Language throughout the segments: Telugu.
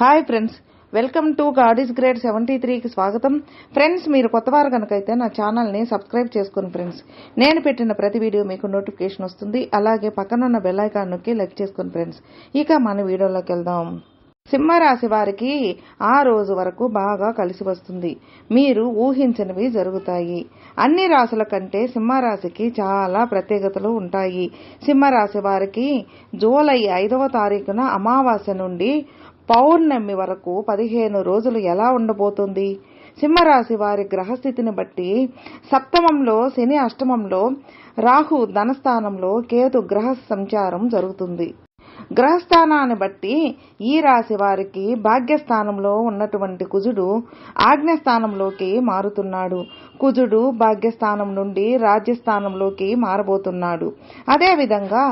Hi friends, welcome to God is great 73కి స్వాగతం. ఫ్రెండ్స్, మీరు కొత్తవారు కనుకైతే నా ఛానల్ని సబ్స్క్రైబ్ చేసుకోండి ఫ్రెండ్స్. నేను పెట్టిన ప్రతి వీడియో మీకు నోటిఫికేషన్ వస్తుంది. అలాగే పక్కనున్న బెల్ ఐకాన్ నొక్కి లైక్ చేసుకోండి ఫ్రెండ్స్. ఇక మన వీడియోలోకి వెళ్దాం. సింహరాశి వారికి ఆ రోజు వరకు బాగా కలిసి వస్తుంది. మీరు ఊహించనివి జరుగుతాయి. అన్ని రాశుల కంటే సింహరాశికి చాలా ప్రత్యేకతలు ఉంటాయి. సింహరాశి వారికి జూలై 5వ తారీఖున అమావాస్య నుండి పౌర్ణమి వరకు 15 రోజులు ఎలా ఉండబోతుంది? సింహరాశి వారి గ్రహస్థితిని బట్టి సప్తమంలో శని, అష్టమంలో రాహు, ధనస్థానంలో కేతు గ్రహ సంచారం జరుగుతుంది. గ్రహస్థానాన్ని బట్టి ఈ రాశి వారికి భాగ్యస్థానంలో ఉన్నటువంటి కుజుడు ఆగ్నేయస్థానంలోకి మారుతున్నాడు. కుజుడు భాగ్యస్థానం నుండి రాజ్యస్థానంలోకి మారబోతున్నాడు. అదేవిధంగా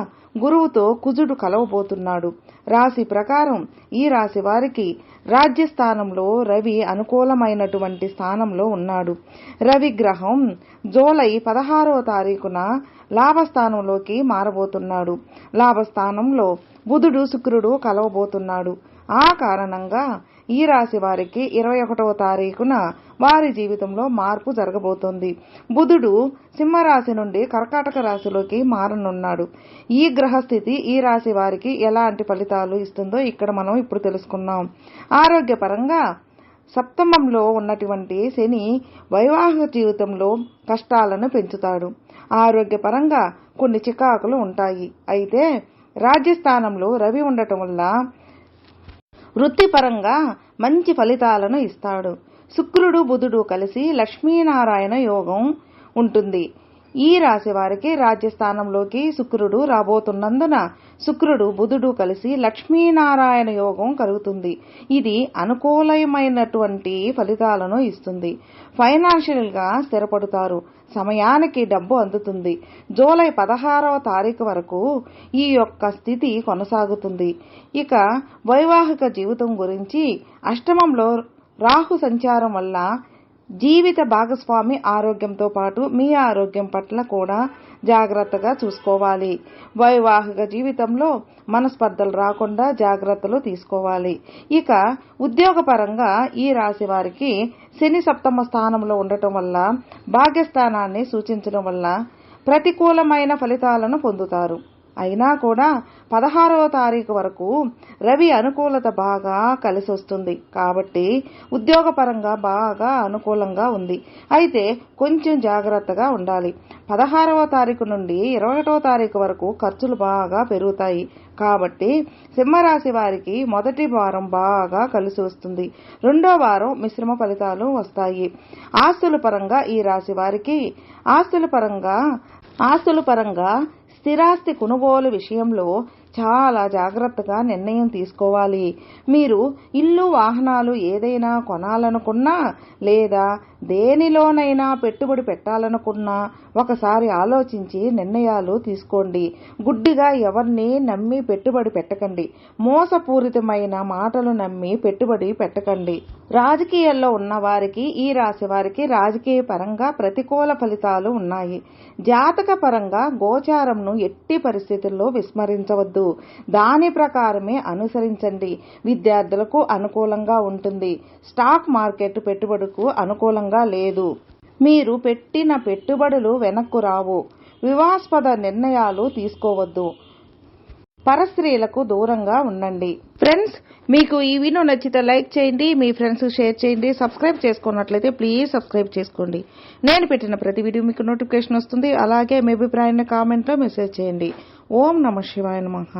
గురువుతో కుజుడు కలవబోతున్నాడు. రాశి ప్రకారం ఈ రాశి వారికి రాజ్యస్థానంలో రవి అనుకూలమైనటువంటి స్థానంలో ఉన్నాడు. రవి గ్రహం జూలై 16వ తారీఖున లాభస్థానంలోకి మారబోతున్నాడు. లాభస్థానంలో బుధుడు, శుక్రుడు కలవబోతున్నాడు. ఆ కారణంగా ఈ రాశి వారికి 21వ తారీఖున వారి జీవితంలో మార్పు జరగబోతోంది. బుధుడు సింహరాశి నుండి కర్కాటక రాశిలోకి మారనున్నాడు. ఈ గ్రహస్థితి ఈ రాశి వారికి ఎలాంటి ఫలితాలు ఇస్తుందో ఇక్కడ మనం ఇప్పుడు తెలుసుకుందాం. ఆరోగ్యపరంగా సప్తమంలో ఉన్నటువంటి శని వైవాహిక జీవితంలో కష్టాలను పెంచుతాడు. ఆరోగ్యపరంగా కొన్ని చికాకులు ఉంటాయి. అయితే రాజ్యస్థానంలో రవి ఉండటం వల్ల వృత్తిపరంగా మంచి ఫలితాలను ఇస్తాడు. శుక్రుడు, బుధుడు కలిసి లక్ష్మీనారాయణ యోగం ఉంటుంది. ఈ రాశి వారికి రాజ్యస్థానంలోకి శుక్రుడు రాబోతున్నందున శుక్రుడు, బుధుడు కలిసి లక్ష్మీనారాయణ యోగం కలుగుతుంది. ఇది అనుకూలమైనటువంటి ఫలితాలను ఇస్తుంది. ఫైనాన్షియల్ గా స్థిరపడతారు. సమయానికి డబ్బు అందుతుంది. జూలై 16వ తారీఖు వరకు ఈ యొక్క స్థితి కొనసాగుతుంది. ఇక వైవాహిక జీవితం గురించి అష్టమంలో రాహు సంచారం వల్ల జీవిత భాగస్వామి ఆరోగ్యంతో పాటు మీ ఆరోగ్యం పట్ల కూడా జాగ్రత్తగా చూసుకోవాలి. వైవాహిక జీవితంలో మనస్పర్ధలు రాకుండా జాగ్రత్తలు తీసుకోవాలి. ఇక ఉద్యోగపరంగా ఈ రాశి వారికి శని సప్తమ స్థానంలో ఉండటం వల్ల, భాగ్యస్థానాన్ని సూచించడం వల్ల ప్రతికూలమైన ఫలితాలను పొందుతారు. అయినా కూడా 16వ తారీఖు వరకు రవి అనుకూలత బాగా కలిసి వస్తుంది. కాబట్టి ఉద్యోగపరంగా బాగా అనుకూలంగా ఉంది. అయితే కొంచెం జాగ్రత్తగా ఉండాలి. 16వ తారీఖు నుండి 21వ తారీఖు వరకు ఖర్చులు బాగా పెరుగుతాయి. కాబట్టి సింహరాశి వారికి మొదటి వారం బాగా కలిసి వస్తుంది. రెండో వారం మిశ్రమ ఫలితాలు వస్తాయి. ఆస్తుల పరంగా ఈ రాశి వారికి ఆస్తుల పరంగా స్థిరాస్తి కొనుగోలు విషయంలో చాలా జాగ్రత్తగా నిర్ణయం తీసుకోవాలి. మీరు ఇల్లు, వాహనాలు ఏదైనా కొనాలనుకున్నా లేదా దేనిలోనైనా పెట్టుబడి పెట్టాలనుకున్నా ఒకసారి ఆలోచించి నిర్ణయాలు తీసుకోండి. గుడ్డిగా ఎవరిని నమ్మి పెట్టుబడి పెట్టకండి. మోసపూరితమైన మాటలు నమ్మి పెట్టుబడి పెట్టకండి. రాజకీయాల్లో ఉన్న వారికి ఈ రాశి వారికి రాజకీయ పరంగా ప్రతికూల ఫలితాలు ఉన్నాయి. జాతక పరంగా గోచారంను ఎట్టి పరిస్థితుల్లో విస్మరించవద్దు. దాని ప్రకారమే అనుసరించండి. విద్యార్థులకు అనుకూలంగా ఉంటుంది. స్టాక్ మార్కెట్ పెట్టుబడులకు అనుకూలంగా లేదు. మీరు పెట్టిన పెట్టుబడులు వెనక్కు రావు. వివాదాస్పద నిర్ణయాలు తీసుకోవద్దు. పరస్త్రీలకు దూరంగా ఉండండి. ఫ్రెండ్స్, మీకు ఈ వీడియో నచ్చితే లైక్ చేయండి, మీ ఫ్రెండ్స్ షేర్ చేయండి. సబ్స్క్రైబ్ చేసుకున్నట్లయితే ప్లీజ్ సబ్స్క్రైబ్ చేసుకోండి. నేను పెట్టిన ప్రతి వీడియో మీకు నోటిఫికేషన్ వస్తుంది. అలాగే మీ అభిప్రాయాన్ని కామెంట్లో మెసేజ్ చేయండి. ఓం నమః శివాయ నమః.